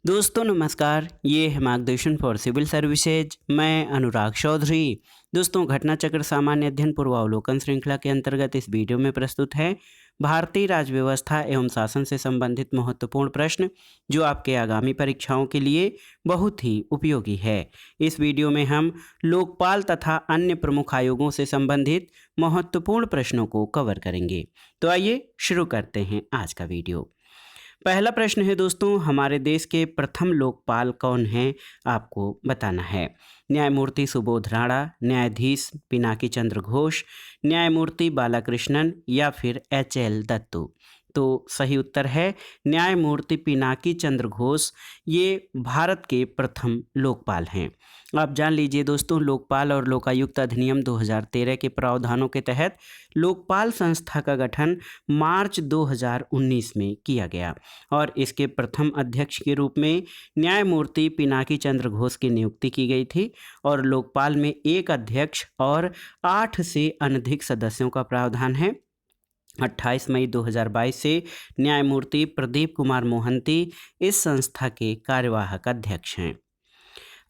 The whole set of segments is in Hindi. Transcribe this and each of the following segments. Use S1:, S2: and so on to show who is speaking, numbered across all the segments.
S1: दोस्तों नमस्कार, ये है मार्गदर्शन फॉर सिविल सर्विसेज। मैं अनुराग चौधरी। दोस्तों घटना चक्र सामान्य अध्ययन पूर्वावलोकन श्रृंखला के अंतर्गत इस वीडियो में प्रस्तुत है भारतीय राज्य व्यवस्था एवं शासन से संबंधित महत्वपूर्ण प्रश्न जो आपके आगामी परीक्षाओं के लिए बहुत ही उपयोगी है। इस वीडियो में हम लोकपाल तथा अन्य प्रमुख आयोगों से संबंधित महत्वपूर्ण प्रश्नों को कवर करेंगे। तो आइए शुरू करते हैं आज का वीडियो। पहला प्रश्न है दोस्तों, हमारे देश के प्रथम लोकपाल कौन हैं? आपको बताना है। न्यायमूर्ति सुबोध राणा, न्यायाधीश पिनाकी चंद्र घोष, न्यायमूर्ति बालाकृष्णन या फिर एच.एल. दत्तू। तो सही उत्तर है न्यायमूर्ति पिनाकी चंद्र घोष। ये भारत के प्रथम लोकपाल हैं। आप जान लीजिए दोस्तों, लोकपाल और लोकायुक्त अधिनियम 2013 के प्रावधानों के तहत लोकपाल संस्था का गठन मार्च 2019 में किया गया और इसके प्रथम अध्यक्ष के रूप में न्यायमूर्ति पिनाकी चंद्र घोष की नियुक्ति की गई थी और लोकपाल में एक अध्यक्ष और 8 से अनधिक सदस्यों का प्रावधान है। 28 मई 2022 से न्यायमूर्ति प्रदीप कुमार मोहंती इस संस्था के कार्यवाहक अध्यक्ष हैं।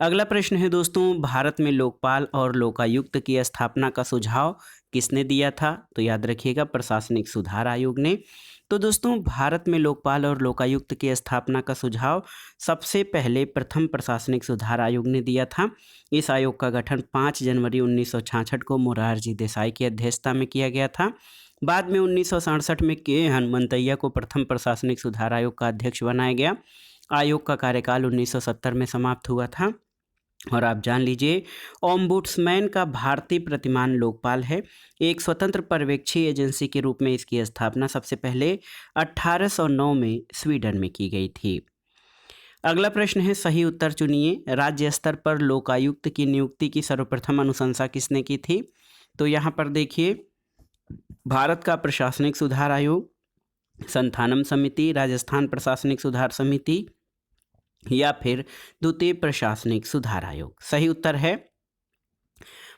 S1: अगला प्रश्न है दोस्तों, भारत में लोकपाल और लोकायुक्त की स्थापना का सुझाव किसने दिया था? तो याद रखिएगा, प्रशासनिक सुधार आयोग ने। तो दोस्तों भारत में लोकपाल और लोकायुक्त की स्थापना का सुझाव सबसे पहले प्रथम प्रशासनिक सुधार आयोग ने दिया था। इस आयोग का गठन 5 जनवरी 1966 को मोरारजी देसाई की अध्यक्षता में किया गया था। बाद में 1967 में के हनुमंतैया को प्रथम प्रशासनिक सुधार आयोग का अध्यक्ष बनाया गया। आयोग का कार्यकाल 1970 में समाप्त हुआ था। और आप जान लीजिए, ओम्बुड्समैन का भारतीय प्रतिमान लोकपाल है। एक स्वतंत्र पर्यवेक्षी एजेंसी के रूप में इसकी स्थापना सबसे पहले 1809 में स्वीडन में की गई थी। अगला प्रश्न है, सही उत्तर चुनिए। राज्य स्तर पर लोकायुक्त की नियुक्ति की सर्वप्रथम अनुशंसा किसने की थी? तो यहाँ पर देखिए, भारत का प्रशासनिक सुधार आयोग, संथानम समिति, राजस्थान प्रशासनिक सुधार समिति या फिर द्वितीय प्रशासनिक सुधार आयोग। सही उत्तर है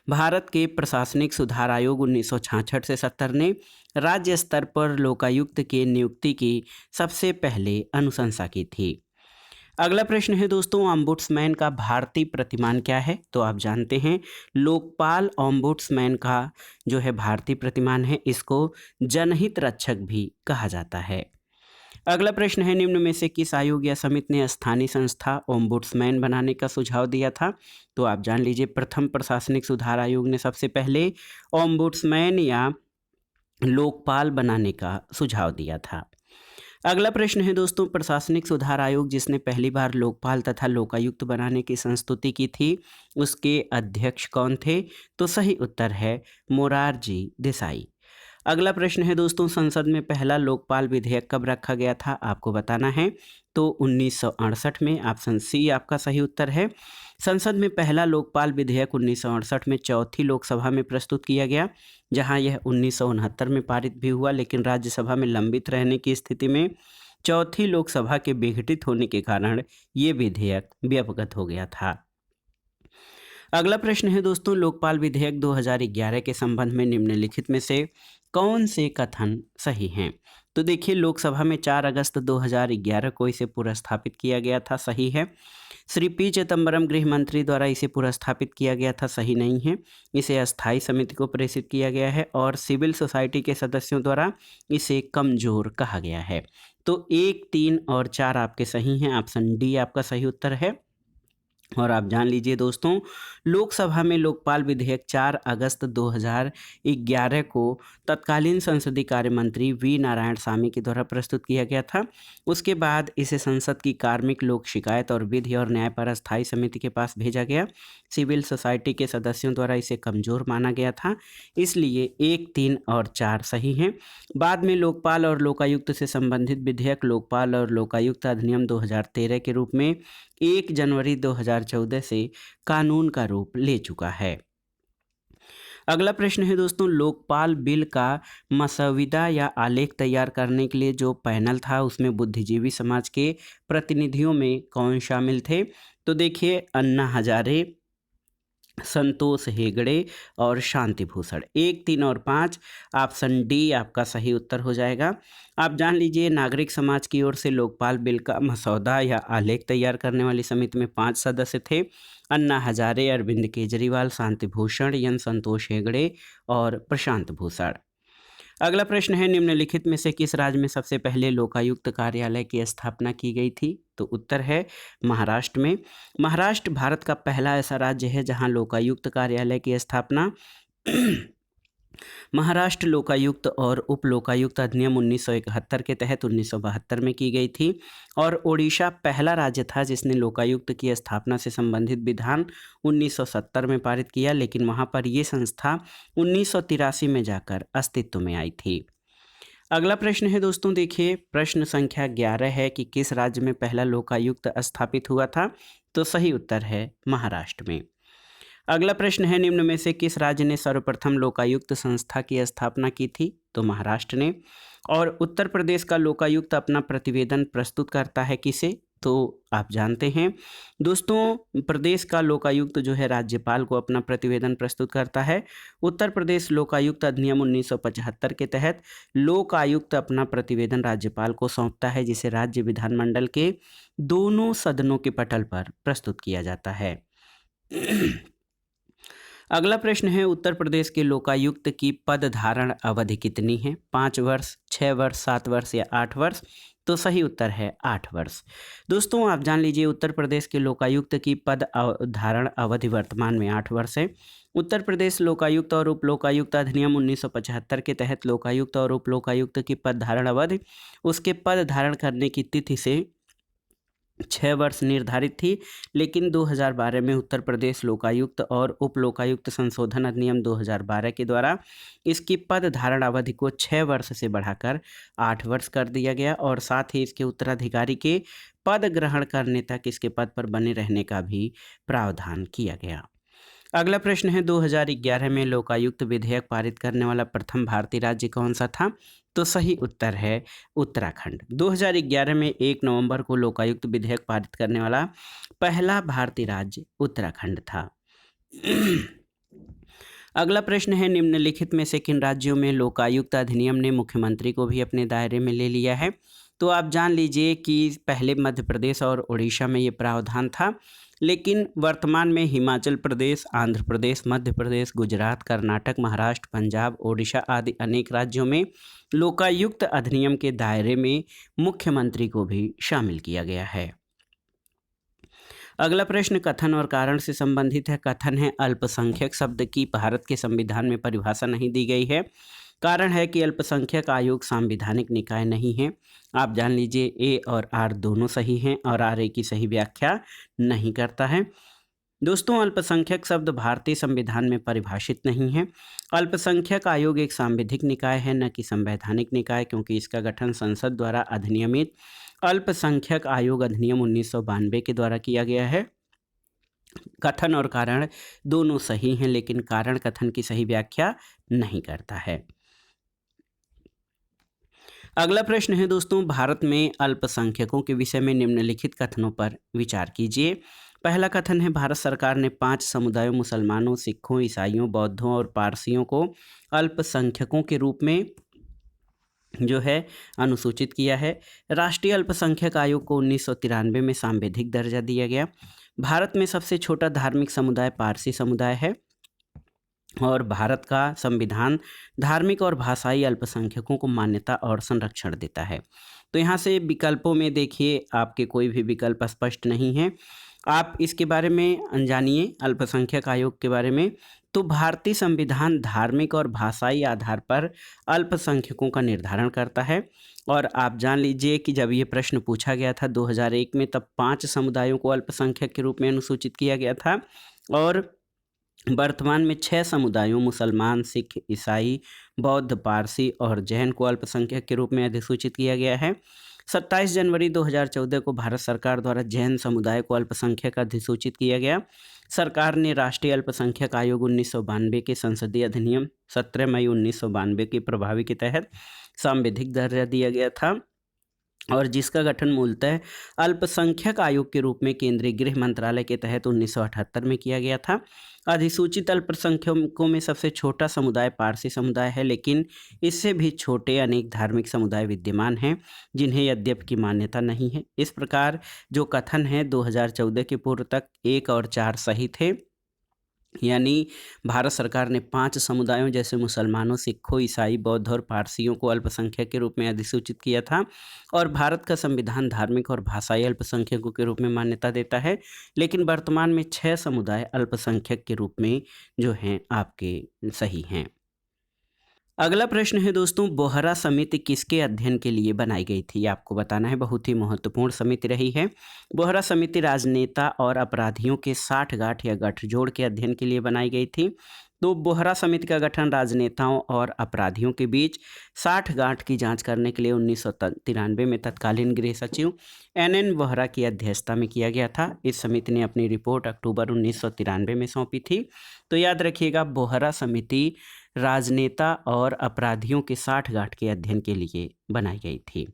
S1: भारत के प्रशासनिक सुधार आयोग 1966 से 70 ने राज्य स्तर पर लोकायुक्त के नियुक्ति की सबसे पहले अनुशंसा की थी। अगला प्रश्न है दोस्तों, ओम्बुड्समैन का भारतीय प्रतिमान क्या है? तो आप जानते हैं लोकपाल ओम्बुड्समैन का जो है भारतीय प्रतिमान है, इसको जनहित रक्षक भी कहा जाता है। अगला प्रश्न है, निम्न में से किस आयोग या समिति ने स्थानीय संस्था ओम्बुड्समैन बनाने का सुझाव दिया था? तो आप जान लीजिए, प्रथम प्रशासनिक सुधार आयोग ने सबसे पहले ओम्बुड्समैन या लोकपाल बनाने का सुझाव दिया था। अगला प्रश्न है दोस्तों, प्रशासनिक सुधार आयोग जिसने पहली बार लोकपाल तथा लोकायुक्त बनाने की संस्तुति की थी, उसके अध्यक्ष कौन थे? तो सही उत्तर है मोरारजी देसाई। अगला प्रश्न है दोस्तों, संसद में पहला लोकपाल विधेयक कब रखा गया था? आपको बताना है। तो 1968 में, ऑप्शन सी आपका सही उत्तर है। संसद में पहला लोकपाल विधेयक 1968 में चौथी लोकसभा में प्रस्तुत किया गया, जहां यह 1969 में पारित भी हुआ, लेकिन राज्यसभा में लंबित रहने की स्थिति में चौथी लोकसभा के विघटित होने के कारण ये विधेयक व्यवगत हो गया था। अगला प्रश्न है दोस्तों, लोकपाल विधेयक 2011 के संबंध में निम्नलिखित में से कौन से कथन सही हैं? तो देखिए, लोकसभा में 4 अगस्त 2011 को इसे पुरस्थापित किया गया था, सही है। श्री पी चिदम्बरम गृह मंत्री द्वारा इसे पुरस्थापित किया गया था, सही नहीं है। इसे अस्थायी समिति को प्रेषित किया गया है और सिविल सोसाइटी के सदस्यों द्वारा इसे कमजोर कहा गया है। तो 1, 3 और 4 आपके सही हैं। ऑप्शन डी आपका सही उत्तर है। और आप जान लीजिए दोस्तों, लोकसभा में लोकपाल विधेयक 4 अगस्त 2011 को तत्कालीन संसदीय कार्य मंत्री वी नारायण सामी के द्वारा प्रस्तुत किया गया था। उसके बाद इसे संसद की कार्मिक लोक शिकायत और विधि और न्याय पर अस्थायी समिति के पास भेजा गया। सिविल सोसाइटी के सदस्यों द्वारा इसे कमजोर माना गया था, इसलिए 1, 3 और 4 सही हैं। बाद में लोकपाल और लोकायुक्त से संबंधित विधेयक लोकपाल और लोकायुक्त अधिनियम 2013 के रूप में 1 जनवरी 2014 से कानून का रूप ले चुका है। अगला प्रश्न है दोस्तों, लोकपाल बिल का मसौदा या आलेख तैयार करने के लिए जो पैनल था, उसमें बुद्धिजीवी समाज के प्रतिनिधियों में कौन शामिल थे? तो देखिए, अन्ना हजारे, संतोष हेगड़े और शांति भूषण। 1, 3 और 5 ऑप्शन डी आपका सही उत्तर हो जाएगा। आप जान लीजिए नागरिक समाज की ओर से लोकपाल बिल का मसौदा या आलेख तैयार करने वाली समिति में 5 सदस्य थे। अन्ना हजारे, अरविंद केजरीवाल, शांति भूषण, एन संतोष हेगड़े और प्रशांत भूषण। अगला प्रश्न है, निम्नलिखित में से किस राज्य में सबसे पहले लोकायुक्त कार्यालय की स्थापना की गई थी? तो उत्तर है महाराष्ट्र में। महाराष्ट्र भारत का पहला ऐसा राज्य है जहां लोकायुक्त कार्यालय की स्थापना महाराष्ट्र लोकायुक्त और उप लोकायुक्त अधिनियम 1971 के तहत 1972 में की गई थी और ओडिशा पहला राज्य था जिसने लोकायुक्त की स्थापना से संबंधित विधान 1970 में पारित किया, लेकिन वहां पर यह संस्था 1983 में जाकर अस्तित्व में आई थी। अगला प्रश्न है दोस्तों, देखिए प्रश्न संख्या 11 है कि किस राज्य में पहला लोकायुक्त स्थापित हुआ था? तो सही उत्तर है महाराष्ट्र में। अगला प्रश्न है, निम्न में से किस राज्य ने सर्वप्रथम लोकायुक्त संस्था की स्थापना की थी? तो महाराष्ट्र ने। और उत्तर प्रदेश का लोकायुक्त अपना प्रतिवेदन प्रस्तुत करता है किसे? तो आप जानते हैं दोस्तों, प्रदेश का लोकायुक्त जो है राज्यपाल को अपना प्रतिवेदन प्रस्तुत करता है। उत्तर प्रदेश लोकायुक्त अधिनियम 1975 के तहत लोकायुक्त अपना प्रतिवेदन राज्यपाल को सौंपता है, जिसे राज्य विधानमंडल के दोनों सदनों के पटल पर प्रस्तुत किया जाता है। अगला प्रश्न है, उत्तर प्रदेश के लोकायुक्त की पद धारण अवधि कितनी है? 5 वर्ष, 6 वर्ष, 7 वर्ष या 8 वर्ष? तो सही उत्तर है 8 वर्ष। दोस्तों आप जान लीजिए उत्तर प्रदेश के लोकायुक्त की पद धारण अवधि वर्तमान में 8 वर्ष है। उत्तर प्रदेश लोकायुक्त और उप लोकायुक्त अधिनियम 1975 के तहत लोकायुक्त और उप लोकायुक्त की पद धारण अवधि उसके पद धारण करने की तिथि से 6 वर्ष निर्धारित थी, लेकिन 2012 में उत्तर प्रदेश लोकायुक्त और उप लोकायुक्त संशोधन अधिनियम 2012 के द्वारा इसकी पद धारण अवधि को 6 वर्ष से बढ़ाकर 8 वर्ष कर दिया गया और साथ ही इसके उत्तराधिकारी के पद ग्रहण करने तक इसके पद पर बने रहने का भी प्रावधान किया गया। अगला प्रश्न है, 2011 में लोकायुक्त विधेयक पारित करने वाला प्रथम भारतीय राज्य कौन सा था? तो सही उत्तर है उत्तराखंड। 2011 में 1 नवंबर को लोकायुक्त विधेयक पारित करने वाला पहला भारतीय राज्य उत्तराखंड था। अगला प्रश्न है, निम्नलिखित में से किन राज्यों में लोकायुक्त अधिनियम ने मुख्यमंत्री को भी अपने दायरे में ले लिया है? तो आप जान लीजिए कि पहले मध्य प्रदेश और उड़ीसा में ये प्रावधान था, लेकिन वर्तमान में हिमाचल प्रदेश, आंध्र प्रदेश, मध्य प्रदेश, गुजरात, कर्नाटक, महाराष्ट्र, पंजाब, ओडिशा आदि अनेक राज्यों में लोकायुक्त अधिनियम के दायरे में मुख्यमंत्री को भी शामिल किया गया है। अगला प्रश्न कथन और कारण से संबंधित है। कथन है, अल्पसंख्यक शब्द की भारत के संविधान में परिभाषा नहीं दी गई है। कारण है कि अल्पसंख्यक आयोग संवैधानिक निकाय नहीं है। आप जान लीजिए ए और आर दोनों सही हैं और आर ए की सही व्याख्या नहीं करता है। दोस्तों अल्पसंख्यक शब्द भारतीय संविधान में परिभाषित नहीं है। अल्पसंख्यक आयोग एक सांविधिक निकाय है, न कि संवैधानिक निकाय, क्योंकि इसका गठन संसद द्वारा अधिनियमित अल्पसंख्यक आयोग अधिनियम 1992 के द्वारा किया गया है। कथन और कारण दोनों सही हैं, लेकिन कारण कथन की सही व्याख्या नहीं करता है। अगला प्रश्न है दोस्तों, भारत में अल्पसंख्यकों के विषय में निम्नलिखित कथनों पर विचार कीजिए। पहला कथन है, भारत सरकार ने 5 समुदायों मुसलमानों, सिखों, ईसाइयों, बौद्धों और पारसियों को अल्पसंख्यकों के रूप में जो है अनुसूचित किया है। राष्ट्रीय अल्पसंख्यक आयोग को 1993 में सांविधिक दर्जा दिया गया। भारत में सबसे छोटा धार्मिक समुदाय पारसी समुदाय है और भारत का संविधान धार्मिक और भाषाई अल्पसंख्यकों को मान्यता और संरक्षण देता है। तो यहाँ से विकल्पों में देखिए आपके कोई भी विकल्प स्पष्ट नहीं है, आप इसके बारे में जानिए अल्पसंख्यक आयोग के बारे में। तो भारतीय संविधान धार्मिक और भाषाई आधार पर अल्पसंख्यकों का निर्धारण करता है और आप जान लीजिए कि जब ये प्रश्न पूछा गया था 2001 में, तब 5 समुदायों को अल्पसंख्यक के रूप में अनुसूचित किया गया था और वर्तमान में 6 समुदायों मुसलमान, सिख, ईसाई, बौद्ध, पारसी और जैन को अल्पसंख्यक के रूप में अधिसूचित किया गया है। 27 जनवरी 2014 को भारत सरकार द्वारा जैन समुदाय को अल्पसंख्यक अधिसूचित किया गया। सरकार ने राष्ट्रीय अल्पसंख्यक आयोग 1992 के संसदीय अधिनियम 17 मई 1992 की प्रभावी के तहत सांविधिक दर्जा दिया गया था और जिसका गठन मूलतः अल्पसंख्यक आयोग के रूप में केंद्रीय गृह मंत्रालय के तहत 1978 में किया गया था। अधिसूचित अल्पसंख्यकों में सबसे छोटा समुदाय पारसी समुदाय है, लेकिन इससे भी छोटे अनेक धार्मिक समुदाय विद्यमान हैं जिन्हें यद्यपि की मान्यता नहीं है। इस प्रकार जो कथन है 2014 के पूर्व तक 1 और 4 सही थे, यानी भारत सरकार ने 5 समुदायों जैसे मुसलमानों, सिखों, ईसाई, बौद्ध और पारसियों को अल्पसंख्यक के रूप में अधिसूचित किया था। और भारत का संविधान धार्मिक और भाषाई अल्पसंख्यकों के रूप में मान्यता देता है, लेकिन वर्तमान में 6 समुदाय अल्पसंख्यक के रूप में जो हैं आपके सही हैं। अगला प्रश्न है दोस्तों, बोहरा समिति किसके अध्ययन के लिए बनाई गई थी? आपको बताना है, बहुत ही महत्वपूर्ण समिति रही है। बोहरा समिति राजनेता और अपराधियों के साठगांठ या गठजोड़ के अध्ययन के लिए बनाई गई थी। तो बोहरा समिति का गठन राजनेताओं और अपराधियों के बीच साठगांठ की जांच करने के लिए 1993 में तत्कालीन गृह सचिव NN बोहरा की अध्यक्षता में किया गया था। इस समिति ने अपनी रिपोर्ट अक्टूबर 1993 में सौंपी थी। तो याद रखिएगा, बोहरा समिति राजनेता और अपराधियों के साठगांठ के अध्ययन के लिए बनाई गई थी।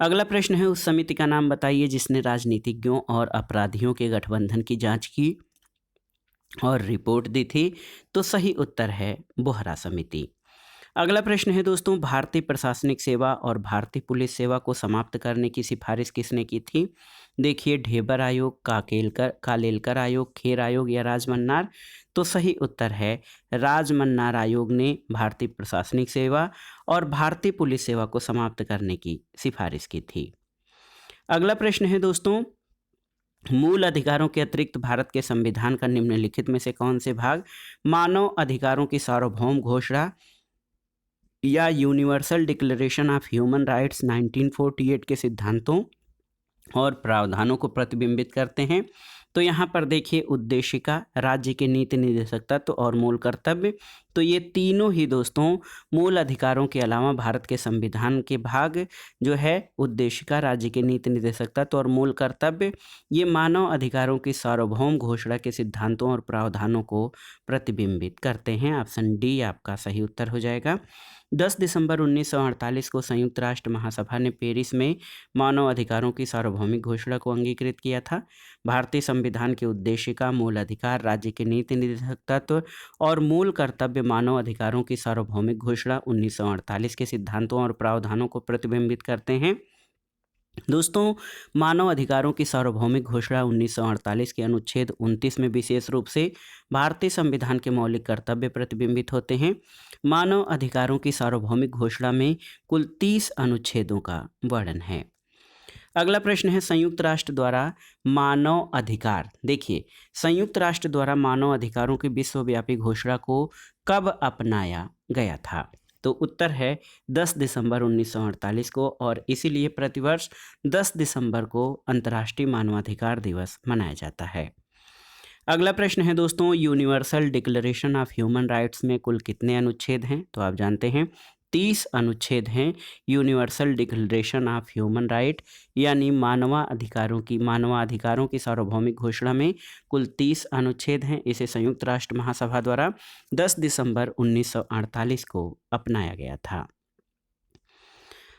S1: अगला प्रश्न है, उस समिति का नाम बताइए जिसने राजनीतिज्ञों और अपराधियों के गठबंधन की जांच की और रिपोर्ट दी थी। तो सही उत्तर है बोहरा समिति। अगला प्रश्न है दोस्तों, भारतीय प्रशासनिक सेवा और भारतीय पुलिस सेवा को समाप्त करने की सिफारिश किसने की थी? देखिए, ढेबर आयोग, कालेलकर आयोग, खेर आयोग या राजमन्नार। तो सही उत्तर है राजमन्नार आयोग ने भारतीय प्रशासनिक सेवा और भारतीय पुलिस सेवा को समाप्त करने की सिफारिश की थी। अगला प्रश्न है दोस्तों, मूल अधिकारों के अतिरिक्त भारत के संविधान का निम्नलिखित में से कौन से भाग मानव अधिकारों की सार्वभौम घोषणा या universal declaration of human rights 1948 के सिद्धांतों और प्रावधानों को प्रतिबिंबित करते हैं? तो यहाँ पर देखिए, उद्देशिका, राज्य के नीति निर्देशक तत्व और मूल कर्तव्य। तो ये तीनों ही दोस्तों मूल अधिकारों के अलावा भारत के संविधान के भाग जो है उद्देशिका, राज्य के नीति निर्देशक तत्व और मूल कर्तव्य, ये मानव अधिकारों की सार्वभौम घोषणा के सिद्धांतों और प्रावधानों को प्रतिबिंबित करते हैं। ऑप्शन डी आपका सही उत्तर हो जाएगा। 10 दिसंबर 1948 को संयुक्त राष्ट्र महासभा ने पेरिस में मानव अधिकारों की सार्वभौमिक घोषणा को अंगीकृत किया था। भारतीय संविधान के उद्देशिका, मूल अधिकार, राज्य के नीति निर्देशक तत्व और मूल कर्तव्य मानव अधिकारों की सार्वभौमिक घोषणा 1948 के सिद्धांतों और प्रावधानों को प्रतिबिंबित करते हैं। दोस्तों, मानव अधिकारों की सार्वभौमिक घोषणा 1948 के अनुच्छेद 29 में विशेष रूप से भारतीय संविधान के मौलिक कर्तव्य प्रतिबिंबित होते हैं। मानव अधिकारों की सार्वभौमिक घोषणा में कुल 30 अनुच्छेदों का वर्णन है। अगला प्रश्न है, संयुक्त राष्ट्र द्वारा मानव अधिकार, देखिए, संयुक्त राष्ट्र द्वारा मानव अधिकारों की विश्वव्यापी घोषणा को कब अपनाया गया था? तो उत्तर है 10 दिसंबर 1948 को, और इसीलिए प्रतिवर्ष 10 दिसंबर को अंतर्राष्ट्रीय मानवाधिकार दिवस मनाया जाता है। अगला प्रश्न है दोस्तों, universal declaration of human rights में कुल कितने अनुच्छेद हैं? तो आप जानते हैं 30 अनुच्छेद हैं universal declaration of human right, यानी मानवाधिकारों की सार्वभौमिक घोषणा में कुल 30 अनुच्छेद हैं। इसे संयुक्त राष्ट्र महासभा द्वारा 10 दिसंबर 1948 को अपनाया गया था।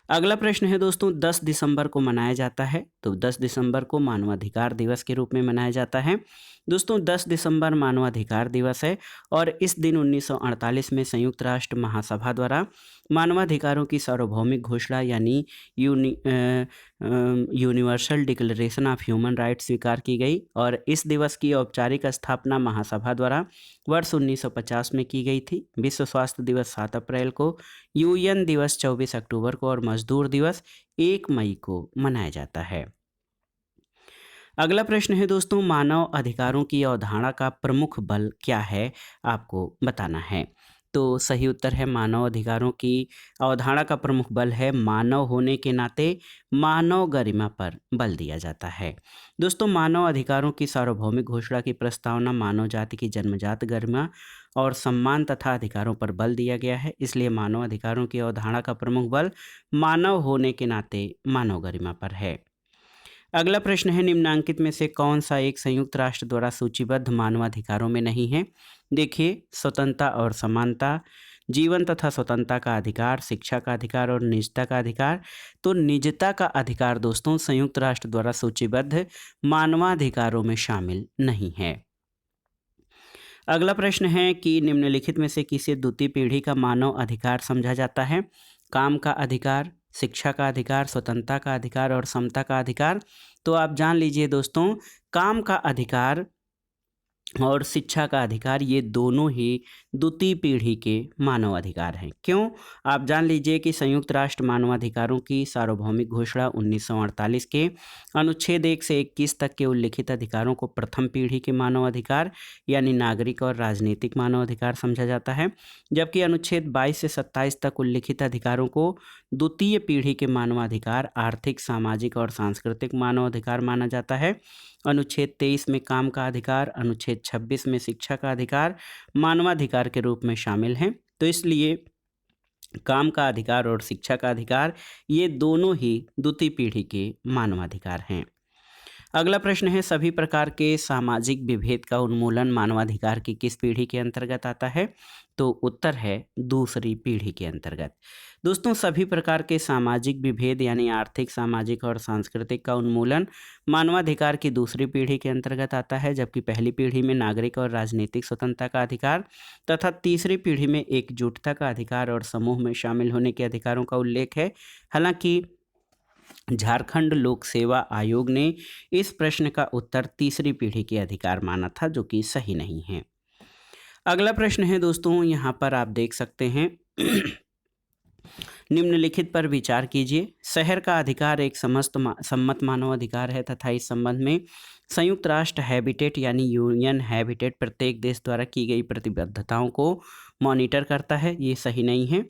S1: अगला प्रश्न है दोस्तों, 10 दिसंबर को मनाया जाता है, तो 10 दिसंबर को मानवाधिकार दिवस के रूप में मनाया जाता है। दोस्तों, 10 दिसंबर मानवाधिकार दिवस है और इस दिन 1948 में संयुक्त राष्ट्र महासभा द्वारा मानवाधिकारों की सार्वभौमिक घोषणा यानी universal declaration of human rights स्वीकार की गई, और इस दिवस की औपचारिक स्थापना महासभा द्वारा वर्ष 1950 में की गई थी। विश्व स्वास्थ्य दिवस 7 अप्रैल को, UN दिवस 24 अक्टूबर को और मजदूर दिवस 1 मई को मनाया जाता है। अगला प्रश्न है दोस्तों, मानव अधिकारों की अवधारणा का प्रमुख बल क्या है? आपको बताना है। तो सही उत्तर है, मानव अधिकारों की अवधारणा का प्रमुख बल है मानव होने के नाते मानव गरिमा पर बल दिया जाता है। दोस्तों, मानव अधिकारों की सार्वभौमिक घोषणा की प्रस्तावना मानव जाति की जन्मजात गरिमा और सम्मान तथा अधिकारों पर बल दिया गया है, इसलिए मानव अधिकारों की अवधारणा का प्रमुख बल मानव होने के नाते मानव गरिमा पर है। अगला प्रश्न है, निम्नांकित में से कौन सा एक संयुक्त राष्ट्र द्वारा सूचीबद्ध मानवाधिकारों में नहीं है? देखिए, स्वतंत्रता और समानता, जीवन तथा स्वतंत्रता का अधिकार, शिक्षा का अधिकार और निजता का अधिकार। तो निजता का अधिकार दोस्तों संयुक्त राष्ट्र द्वारा सूचीबद्ध मानवाधिकारों में शामिल नहीं है। अगला प्रश्न है कि निम्नलिखित में से किसे द्वितीय पीढ़ी का मानव अधिकार समझा जाता है? काम का अधिकार, शिक्षा का अधिकार, स्वतंत्रता का अधिकार और समता का अधिकार। तो आप जान लीजिए दोस्तों, काम का अधिकार और शिक्षा का अधिकार ये दोनों ही द्वितीय पीढ़ी के मानवाधिकार हैं। क्यों? आप जान लीजिए कि संयुक्त राष्ट्र मानवाधिकारों की सार्वभौमिक घोषणा 1948 के अनुच्छेद 1 से 21 तक के उल्लिखित अधिकारों को प्रथम पीढ़ी के मानवाधिकार यानी नागरिक और राजनीतिक मानवाधिकार समझा जाता है, जबकि अनुच्छेद 22 से 27 तक उल्लिखित अधिकारों को द्वितीय पीढ़ी के मानवाधिकार, आर्थिक, सामाजिक और सांस्कृतिक मानवाधिकार माना जाता है। अनुच्छेद 23 में काम का अधिकार, अनुच्छेद 26 में शिक्षा का अधिकार मानवाधिकार के रूप में शामिल हैं। तो इसलिए काम का अधिकार और शिक्षा का अधिकार ये दोनों ही द्वितीय पीढ़ी के मानवाधिकार हैं। अगला प्रश्न है सभी प्रकार के सामाजिक विभेद का उन्मूलन मानवाधिकार की किस पीढ़ी के अंतर्गत आता है? तो उत्तर है दूसरी पीढ़ी के अंतर्गत। दोस्तों सभी प्रकार के सामाजिक विभेद यानी आर्थिक, सामाजिक और सांस्कृतिक का उन्मूलन मानवाधिकार की दूसरी पीढ़ी के अंतर्गत आता है, जबकि पहली पीढ़ी में नागरिक और राजनीतिक स्वतंत्रता का अधिकार तथा तीसरी पीढ़ी में एकजुटता का अधिकार और समूह में शामिल होने के अधिकारों का उल्लेख है। हालांकि झारखंड लोक सेवा आयोग ने इस प्रश्न का उत्तर तीसरी पीढ़ी के अधिकार माना था, जो कि सही नहीं है। अगला प्रश्न है दोस्तों, यहाँ पर आप देख सकते हैं निम्नलिखित पर विचार कीजिए। शहर का अधिकार एक सम्मत मानवाधिकार है तथा इस संबंध में संयुक्त राष्ट्र हैबिटेट यानी यूएन हैबिटेट प्रत्येक देश द्वारा की गई प्रतिबद्धताओं को मॉनिटर करता है, ये सही नहीं है।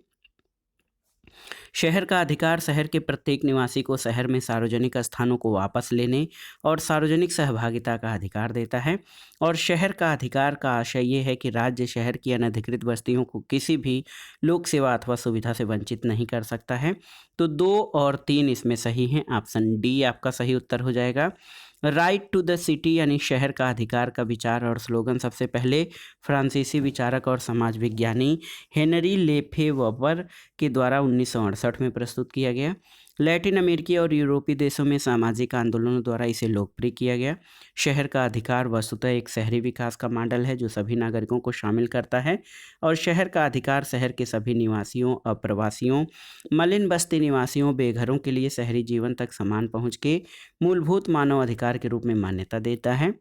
S1: शहर का अधिकार शहर के प्रत्येक निवासी को शहर में सार्वजनिक स्थानों को वापस लेने और सार्वजनिक सहभागिता का अधिकार देता है, और शहर का अधिकार का आशय ये है कि राज्य शहर की अनधिकृत बस्तियों को किसी भी लोक सेवा अथवा सुविधा से वंचित नहीं कर सकता है। तो 2 और 3 इसमें सही हैं। ऑप्शन डी आपका सही उत्तर हो जाएगा। राइट टू द सिटी यानी शहर का अधिकार का विचार और स्लोगन सबसे पहले फ्रांसीसी विचारक और समाज विज्ञानी हेनरी लेफेवबर के द्वारा 1968 में प्रस्तुत किया गया। लैटिन अमेरिकी और यूरोपीय देशों में सामाजिक आंदोलनों द्वारा इसे लोकप्रिय किया गया। शहर का अधिकार वस्तुतः एक शहरी विकास का मॉडल है जो सभी नागरिकों को शामिल करता है, और शहर का अधिकार शहर के सभी निवासियों, अप्रवासियों, मलिन बस्ती निवासियों, बेघरों के लिए शहरी जीवन तक समान पहुंच के मूलभूत मानव अधिकार के रूप में मान्यता देता है,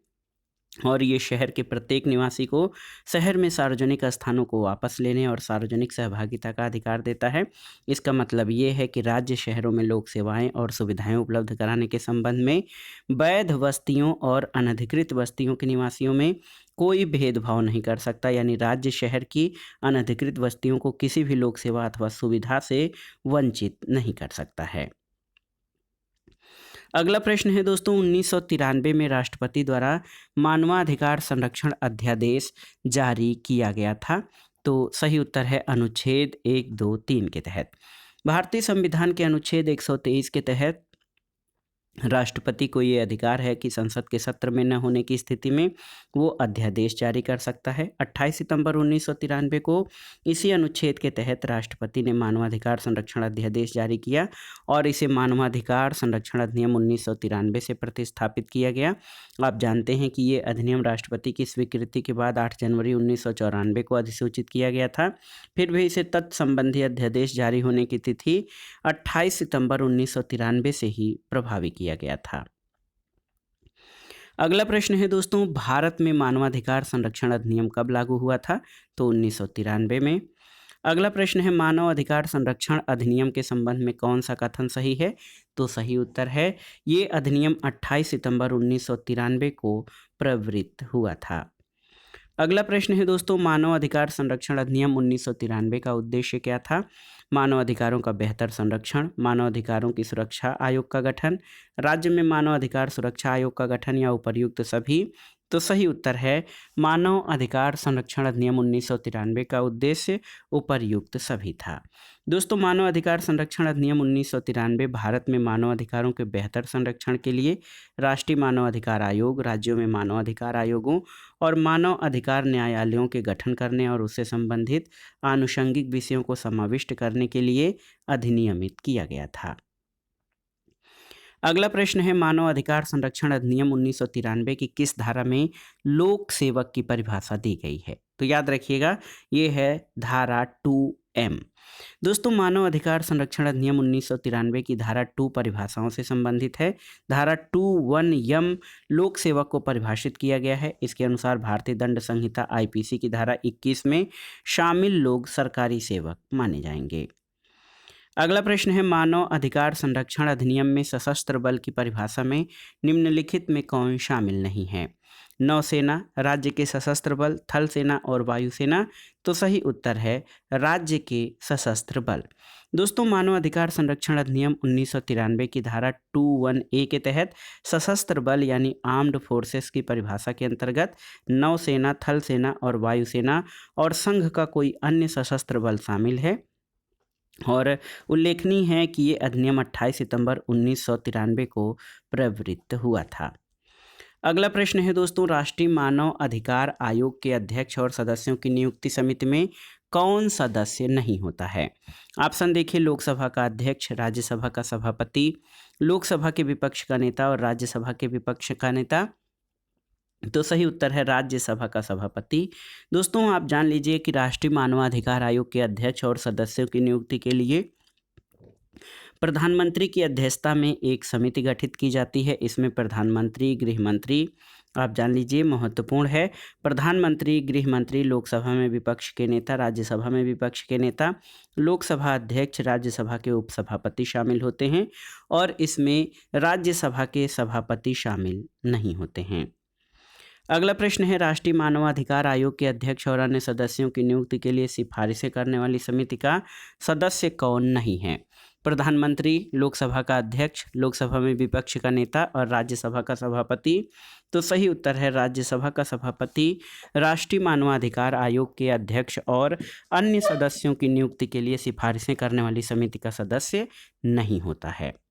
S1: और ये शहर के प्रत्येक निवासी को शहर में सार्वजनिक स्थानों को वापस लेने और सार्वजनिक सहभागिता का अधिकार देता है। इसका मतलब ये है कि राज्य शहरों में लोक सेवाएं और सुविधाएं उपलब्ध कराने के संबंध में वैध बस्तियों और अनधिकृत बस्तियों के निवासियों में कोई भेदभाव नहीं कर सकता, यानी राज्य शहर की अनधिकृत बस्तियों को किसी भी लोक सेवा अथवा सुविधा से वंचित नहीं कर सकता है। अगला प्रश्न है दोस्तों, 1993 में राष्ट्रपति द्वारा मानवाधिकार संरक्षण अध्यादेश जारी किया गया था। तो सही उत्तर है अनुच्छेद 1, 2, 3 के तहत। भारतीय संविधान के अनुच्छेद 123 के तहत राष्ट्रपति को ये अधिकार है कि संसद के सत्र में न होने की स्थिति में वो अध्यादेश जारी कर सकता है। 28 सितंबर 1993 को इसी अनुच्छेद के तहत राष्ट्रपति ने मानवाधिकार संरक्षण अध्यादेश जारी किया और इसे मानवाधिकार संरक्षण अधिनियम 1993 से प्रतिस्थापित किया गया। आप जानते हैं कि ये अधिनियम राष्ट्रपति की स्वीकृति के बाद 8 जनवरी 1994 को अधिसूचित किया गया था। फिर भी इसे तत्संबंधी अध्यादेश जारी होने की तिथि 28 सितंबर 1993 से ही प्रभावी किया गया था। अगला प्रश्न है दोस्तों, भारत में मानवाधिकार संरक्षण अधिनियम कब लागू हुआ था? तो 1993 में। अगला प्रश्न है, मानव अधिकार संरक्षण अधिनियम के संबंध में कौन सा कथन सही है? तो सही उत्तर है ये अधिनियम 28 सितंबर 1993 को प्रवृत्त हुआ था। अगला प्रश्न है दोस्तों, मानव अधिकार संरक्षण अधिनियम 1993 का उद्देश्य क्या था? मानव अधिकारों का बेहतर संरक्षण, मानव अधिकारों की सुरक्षा आयोग का गठन, राज्य में मानव अधिकार सुरक्षा आयोग का गठन या उपर्युक्त सभी। तो सही उत्तर है मानव अधिकार संरक्षण अधिनियम 1993 का उद्देश्य उपर्युक्त सभी था। दोस्तों, मानव अधिकार संरक्षण अधिनियम 1993 भारत में मानव अधिकारों के बेहतर संरक्षण के लिए राष्ट्रीय मानव अधिकार आयोग, राज्यों में मानव अधिकार आयोगों और मानव अधिकार न्यायालयों के गठन करने और उससे संबंधित आनुषंगिक विषयों को समाविष्ट करने के लिए अधिनियमित किया गया था। अगला प्रश्न है, मानव अधिकार संरक्षण अधिनियम 1993 की किस धारा में लोक सेवक की परिभाषा दी गई है? तो याद रखिएगा, ये है धारा 2M। दोस्तों, मानव अधिकार संरक्षण अधिनियम 1993 की धारा 2 परिभाषाओं से संबंधित है। धारा 2(1)(m) लोक सेवक को परिभाषित किया गया है। इसके अनुसार भारतीय दंड संहिता IPC की धारा 21 में शामिल लोग सरकारी सेवक माने जाएंगे। अगला प्रश्न है, मानव अधिकार संरक्षण अधिनियम में सशस्त्र बल की परिभाषा में निम्नलिखित में कौन शामिल नहीं है? नौसेना, राज्य के सशस्त्र बल, थल सेना और वायुसेना। तो सही उत्तर है राज्य के सशस्त्र बल। दोस्तों, मानव अधिकार संरक्षण अधिनियम 1993 की धारा 2(1)(a) के तहत सशस्त्र बल यानी आर्म्ड फोर्सेस की परिभाषा के अंतर्गत नौसेना, थल सेना और वायुसेना और संघ का कोई अन्य सशस्त्र बल शामिल है। और उल्लेखनीय है कि ये अधिनियम 28 सितंबर 1993 को प्रवृत्त हुआ था। अगला प्रश्न है दोस्तों, राष्ट्रीय मानव अधिकार आयोग के अध्यक्ष और सदस्यों की नियुक्ति समिति में कौन सदस्य नहीं होता है? ऑप्शन देखिए, लोकसभा का अध्यक्ष, राज्यसभा का सभापति, लोकसभा के विपक्ष का नेता और राज्यसभा के विपक्ष का नेता। तो सही उत्तर है राज्यसभा का सभापति। दोस्तों, आप जान लीजिए कि राष्ट्रीय मानवाधिकार आयोग के अध्यक्ष और सदस्यों की नियुक्ति के लिए प्रधानमंत्री की अध्यक्षता में एक समिति गठित की जाती है। इसमें प्रधानमंत्री, गृह मंत्री, आप जान लीजिए महत्वपूर्ण है, प्रधानमंत्री, गृह मंत्री, लोकसभा में विपक्ष के नेता, राज्यसभा में विपक्ष के नेता, लोकसभा अध्यक्ष, राज्यसभा के उपसभापति शामिल होते हैं और इसमें राज्यसभा के सभापति शामिल नहीं होते हैं। अगला प्रश्न है, राष्ट्रीय मानवाधिकार आयोग के अध्यक्ष और अन्य सदस्यों की नियुक्ति के लिए सिफारिशें करने वाली समिति का सदस्य कौन नहीं है? प्रधानमंत्री, लोकसभा का अध्यक्ष, लोकसभा में विपक्ष का नेता और राज्यसभा का सभापति। तो सही उत्तर है राज्यसभा का सभापति राष्ट्रीय मानवाधिकार आयोग के अध्यक्ष और अन्य सदस्यों की नियुक्ति के लिए सिफारिशें करने वाली समिति का सदस्य नहीं होता है।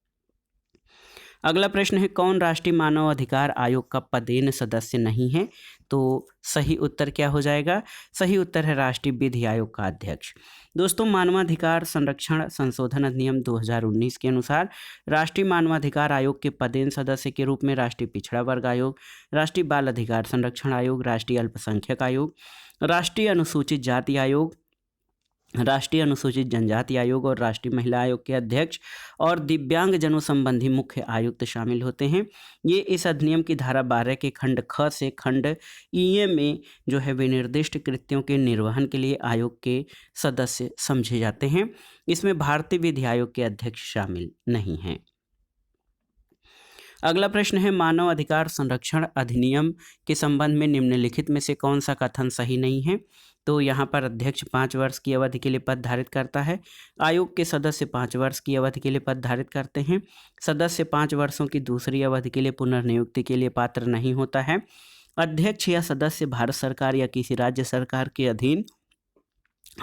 S1: अगला प्रश्न है, कौन राष्ट्रीय मानव अधिकार आयोग का पदेन सदस्य नहीं है? तो सही उत्तर क्या हो जाएगा? सही उत्तर है राष्ट्रीय विधि आयोग का अध्यक्ष। दोस्तों, मानवाधिकार संरक्षण संशोधन अधिनियम 2019 के अनुसार राष्ट्रीय मानवाधिकार आयोग के पदेन सदस्य के रूप में राष्ट्रीय पिछड़ा वर्ग आयोग, राष्ट्रीय बाल अधिकार संरक्षण आयोग, राष्ट्रीय अल्पसंख्यक आयोग, राष्ट्रीय अनुसूचित जाति आयोग, राष्ट्रीय अनुसूचित जनजाति आयोग और राष्ट्रीय महिला आयोग के अध्यक्ष और दिव्यांग जनों संबंधी मुख्य आयुक्त शामिल होते हैं। ये इस अधिनियम की धारा 12 के खंड ख से खंड ई में जो है विनिर्दिष्ट कृत्यों के निर्वहन के लिए आयोग के सदस्य समझे जाते हैं। इसमें भारतीय विधि आयोग के अध्यक्ष शामिल नहीं हैं। अगला प्रश्न है, मानव अधिकार संरक्षण अधिनियम के संबंध में निम्नलिखित में से कौन सा कथन सही नहीं है? तो यहाँ पर अध्यक्ष 5 वर्ष की अवधि के लिए पद धारित करता है। आयोग के सदस्य 5 वर्ष की अवधि के लिए पद धारित करते हैं। सदस्य 5 वर्षों की दूसरी अवधि के लिए पुनर्नियुक्ति के लिए पात्र नहीं होता है। अध्यक्ष या सदस्य भारत सरकार या किसी राज्य सरकार के अधीन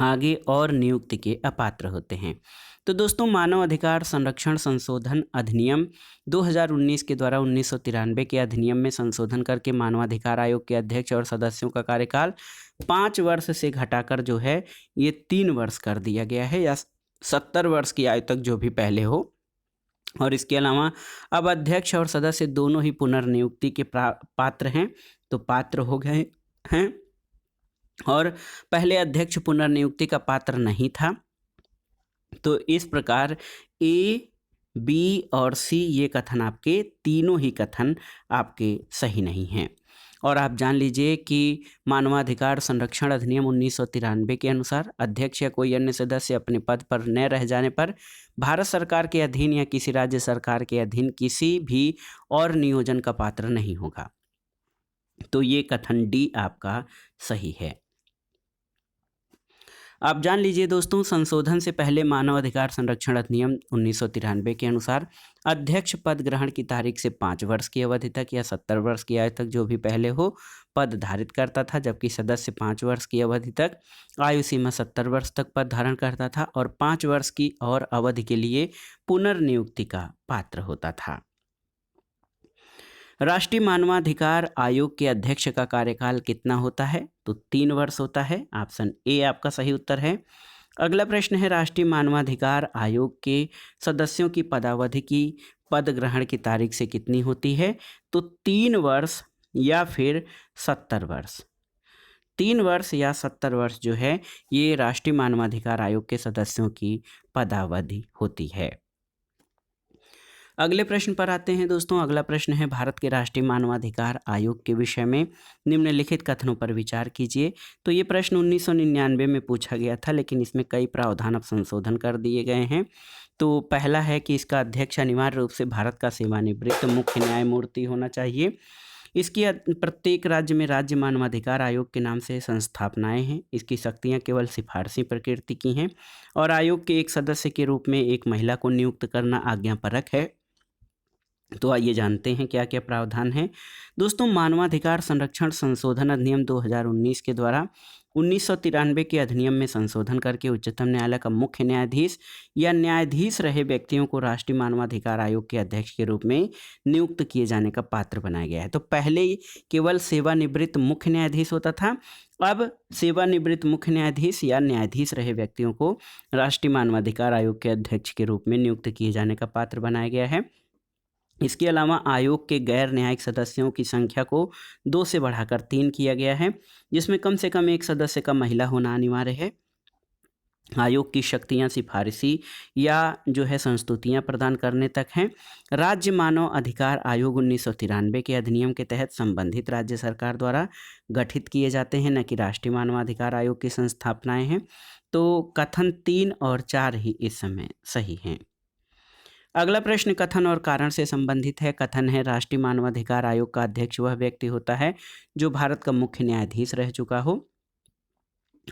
S1: आगे और नियुक्ति के अपात्र होते हैं। तो दोस्तों, मानव अधिकार संरक्षण संशोधन अधिनियम 2019 के द्वारा 1993 के अधिनियम में संशोधन करके मानवाधिकार आयोग के अध्यक्ष और सदस्यों का कार्यकाल 5 वर्ष से घटाकर जो है ये 3 वर्ष कर दिया गया है, या 70 वर्ष की आयु तक जो भी पहले हो। और इसके अलावा अब अध्यक्ष और सदस्य दोनों ही पुनर्नियुक्ति के पात्र हैं, तो पात्र हो गए हैं। और पहले अध्यक्ष पुनर्नियुक्ति का पात्र नहीं था। तो इस प्रकार ए, बी और सी ये कथन आपके तीनों ही कथन आपके सही नहीं हैं। और आप जान लीजिए कि मानवाधिकार संरक्षण अधिनियम 1993 के अनुसार अध्यक्ष या कोई अन्य सदस्य अपने पद पर न रह जाने पर भारत सरकार के अधीन या किसी राज्य सरकार के अधीन किसी भी और नियोजन का पात्र नहीं होगा। तो ये कथन डी आपका सही है। आप जान लीजिए दोस्तों, संशोधन से पहले मानव अधिकार संरक्षण अधिनियम 1993 के अनुसार अध्यक्ष पद ग्रहण की तारीख से 5 वर्ष की अवधि तक या 70 वर्ष की आयु तक जो भी पहले हो पद धारित करता था, जबकि सदस्य 5 वर्ष की अवधि तक आयु सीमा 70 वर्ष तक पद धारण करता था और 5 वर्ष की और अवधि के लिए पुनर्नियुक्ति का पात्र होता था। राष्ट्रीय मानवाधिकार आयोग के अध्यक्ष का कार्यकाल कितना होता है? तो 3 वर्ष होता है। ऑप्शन ए आपका सही उत्तर है। अगला प्रश्न है, राष्ट्रीय मानवाधिकार आयोग के सदस्यों की पदावधि की पद ग्रहण की तारीख से कितनी होती है? तो 3 वर्ष या फिर 70 वर्ष। 3 वर्ष या 70 वर्ष जो है ये राष्ट्रीय मानवाधिकार आयोग के सदस्यों की पदावधि होती है। अगले प्रश्न पर आते हैं दोस्तों। अगला प्रश्न है, भारत के राष्ट्रीय मानवाधिकार आयोग के विषय में निम्नलिखित कथनों पर विचार कीजिए। तो ये प्रश्न 1999 में पूछा गया था, लेकिन इसमें कई प्रावधान अब संशोधन कर दिए गए हैं। तो पहला है कि इसका अध्यक्ष अनिवार्य रूप से भारत का सेवानिवृत्त मुख्य न्यायमूर्ति होना चाहिए। इसकी प्रत्येक राज्य में राज्य मानवाधिकार आयोग के नाम से संस्थापनाएं हैं। इसकी शक्तियां केवल सिफारसी प्रकृति की हैं और आयोग के एक सदस्य के रूप में एक महिला को नियुक्त करना आज्ञापरक है। तो आइए जानते हैं क्या क्या प्रावधान है। दोस्तों, मानवाधिकार संरक्षण संशोधन अधिनियम 2019 के द्वारा 1993 के अधिनियम में संशोधन करके उच्चतम न्यायालय का मुख्य न्यायाधीश या न्यायाधीश रहे व्यक्तियों को राष्ट्रीय मानवाधिकार आयोग के अध्यक्ष के रूप में नियुक्त किए जाने का पात्र बनाया गया है। तो पहले केवल सेवानिवृत्त मुख्य न्यायाधीश होता था, अब सेवानिवृत्त मुख्य न्यायाधीश या न्यायाधीश रहे व्यक्तियों को राष्ट्रीय मानवाधिकार आयोग के अध्यक्ष के रूप में नियुक्त किए जाने का पात्र बनाया गया है। इसके अलावा आयोग के गैर न्यायिक सदस्यों की संख्या को 2 से बढ़ाकर 3 किया गया है, जिसमें कम से कम एक सदस्य का महिला होना अनिवार्य है। आयोग की शक्तियां सिफारिशी या जो है संस्तुतियां प्रदान करने तक हैं। राज्य मानव अधिकार आयोग 1993 के अधिनियम के तहत संबंधित राज्य सरकार द्वारा गठित किए जाते हैं, न कि राष्ट्रीय मानवाधिकार आयोग की संस्थापनाएं हैं। तो कथन 3 और 4 ही इस समय सही हैं। अगला प्रश्न कथन और कारण से संबंधित है। कथन है, राष्ट्रीय मानवाधिकार आयोग का अध्यक्ष वह व्यक्ति होता है जो भारत का मुख्य न्यायाधीश रह चुका हो।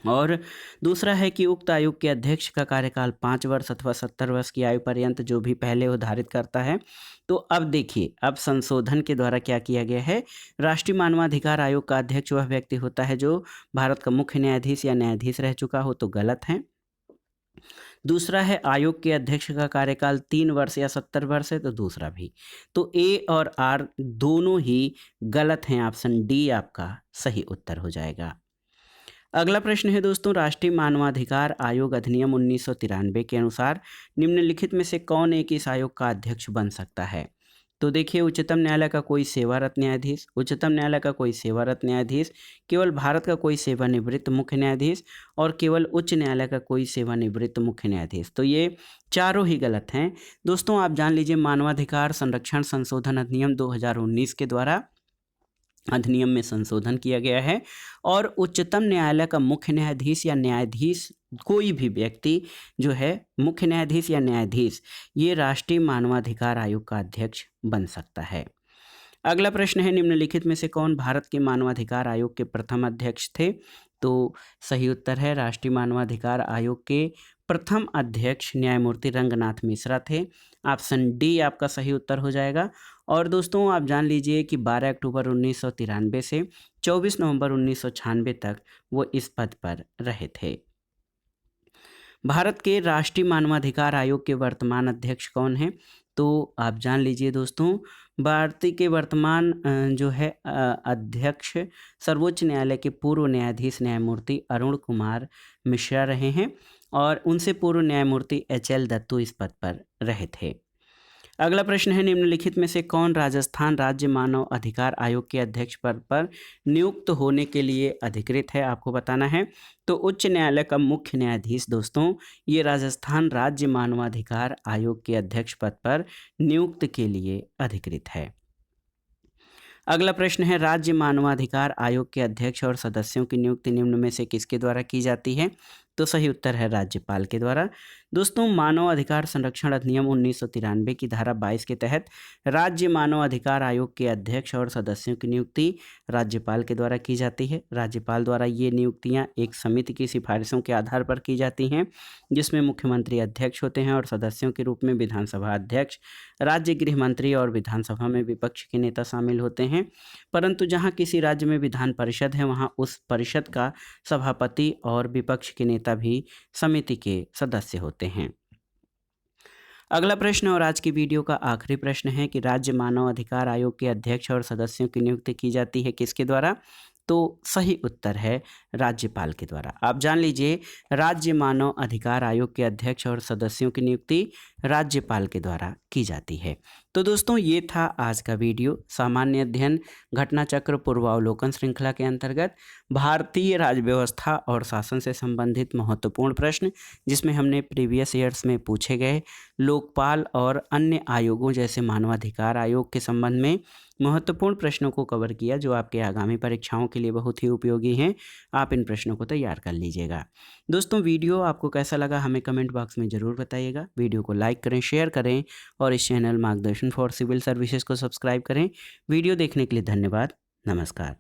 S1: और दूसरा है कि उक्त आयोग के अध्यक्ष का कार्यकाल 5 वर्ष अथवा 70 वर्ष की आयु पर्यंत जो भी पहले हो धारित करता है। तो अब देखिए, अब संशोधन के द्वारा क्या किया गया है, राष्ट्रीय मानवाधिकार आयोग का अध्यक्ष वह व्यक्ति होता है जो भारत का मुख्य न्यायाधीश या न्यायाधीश रह चुका हो, तो गलत है। दूसरा है, आयोग के अध्यक्ष का कार्यकाल 3 वर्ष या 70 वर्ष है, तो दूसरा भी। तो ए और आर दोनों ही गलत हैं। ऑप्शन डी आपका सही उत्तर हो जाएगा। अगला प्रश्न है दोस्तों, राष्ट्रीय मानवाधिकार आयोग अधिनियम 1993 के अनुसार निम्नलिखित में से कौन एक इस आयोग का अध्यक्ष बन सकता है? तो देखिए, उच्चतम न्यायालय का कोई सेवारत न्यायाधीश, उच्चतम न्यायालय का कोई सेवारत न्यायाधीश, केवल भारत का कोई सेवानिवृत्त मुख्य न्यायाधीश और केवल उच्च न्यायालय का कोई सेवानिवृत्त मुख्य न्यायाधीश। तो ये चारों ही गलत हैं। दोस्तों, आप जान लीजिए, मानवाधिकार संरक्षण संशोधन अधिनियम 2019 के द्वारा अधिनियम में संशोधन किया गया है और उच्चतम न्यायालय का मुख्य न्यायाधीश या न्यायाधीश कोई भी व्यक्ति जो है मुख्य न्यायाधीश या न्यायाधीश, ये राष्ट्रीय मानवाधिकार आयोग का अध्यक्ष बन सकता है। अगला प्रश्न है, निम्नलिखित में से कौन भारत के मानवाधिकार आयोग के प्रथम अध्यक्ष थे? तो सही उत्तर है, राष्ट्रीय मानवाधिकार आयोग के प्रथम अध्यक्ष न्यायमूर्ति रंगनाथ मिश्रा थे। ऑप्शन डी आपका सही उत्तर हो जाएगा। और दोस्तों, आप जान लीजिए कि 12 अक्टूबर 1993 से 24 नवंबर 1996 तक वो इस पद पर रहे थे। भारत के राष्ट्रीय मानवाधिकार आयोग के वर्तमान अध्यक्ष कौन हैं? तो आप जान लीजिए दोस्तों, भारतीय के वर्तमान जो है अध्यक्ष सर्वोच्च न्यायालय के पूर्व न्यायाधीश न्यायमूर्ति अरुण कुमार मिश्रा रहे हैं और उनसे पूर्व न्यायमूर्ति HL दत्तू इस पद पर रहे थे। अगला प्रश्न है, निम्नलिखित में से कौन राजस्थान राज्य मानव अधिकार आयोग के अध्यक्ष पद पर नियुक्त होने के लिए अधिकृत है? आपको बताना है। तो उच्च न्यायालय का मुख्य न्यायाधीश दोस्तों, ये राजस्थान राज्य मानवाधिकार आयोग के अध्यक्ष पद पर नियुक्त के लिए अधिकृत है। अगला प्रश्न है, राज्य मानवाधिकार आयोग के अध्यक्ष और सदस्यों की नियुक्ति निम्न में से किसके द्वारा की जाती है? तो सही उत्तर है राज्यपाल के द्वारा। दोस्तों, मानव अधिकार संरक्षण अधिनियम 1993 की धारा 22 के तहत राज्य मानव अधिकार आयोग के अध्यक्ष और सदस्यों की नियुक्ति राज्यपाल के द्वारा की जाती है। राज्यपाल द्वारा ये नियुक्तियां एक समिति की सिफारिशों के आधार पर की जाती हैं, जिसमें मुख्यमंत्री अध्यक्ष होते हैं और सदस्यों के रूप में विधानसभा अध्यक्ष, राज्य गृह मंत्री और विधानसभा में विपक्ष के नेता शामिल होते हैं। परंतु जहां किसी राज्य में विधान परिषद है, वहां उस परिषद का सभापति और विपक्ष के नेता भी समिति के सदस्य होते हैं। अगला प्रश्न और आज की वीडियो का आखिरी प्रश्न है कि राज्य मानव अधिकार आयोग के अध्यक्ष और सदस्यों की नियुक्ति की जाती है किसके द्वारा? तो सही उत्तर है राज्यपाल के द्वारा। आप जान लीजिए, राज्य मानव अधिकार आयोग के अध्यक्ष और सदस्यों की नियुक्ति राज्यपाल के द्वारा की जाती है। तो दोस्तों, ये था आज का वीडियो सामान्य अध्ययन घटना चक्र पूर्वावलोकन श्रृंखला के अंतर्गत भारतीय राज्य व्यवस्था और शासन से संबंधित महत्वपूर्ण प्रश्न, जिसमें हमने प्रीवियस ईयर्स में पूछे गए लोकपाल और अन्य आयोगों जैसे मानवाधिकार आयोग के संबंध में महत्वपूर्ण प्रश्नों को कवर किया, जो आपके आगामी परीक्षाओं के लिए बहुत ही उपयोगी हैं। आप इन प्रश्नों को तैयार कर लीजिएगा। दोस्तों, वीडियो आपको कैसा लगा हमें कमेंट बॉक्स में ज़रूर बताइएगा। वीडियो को लाइक करें, शेयर करें और इस चैनल मार्गदर्शन फॉर सिविल सर्विसेज को सब्सक्राइब करें। वीडियो देखने के लिए धन्यवाद। नमस्कार।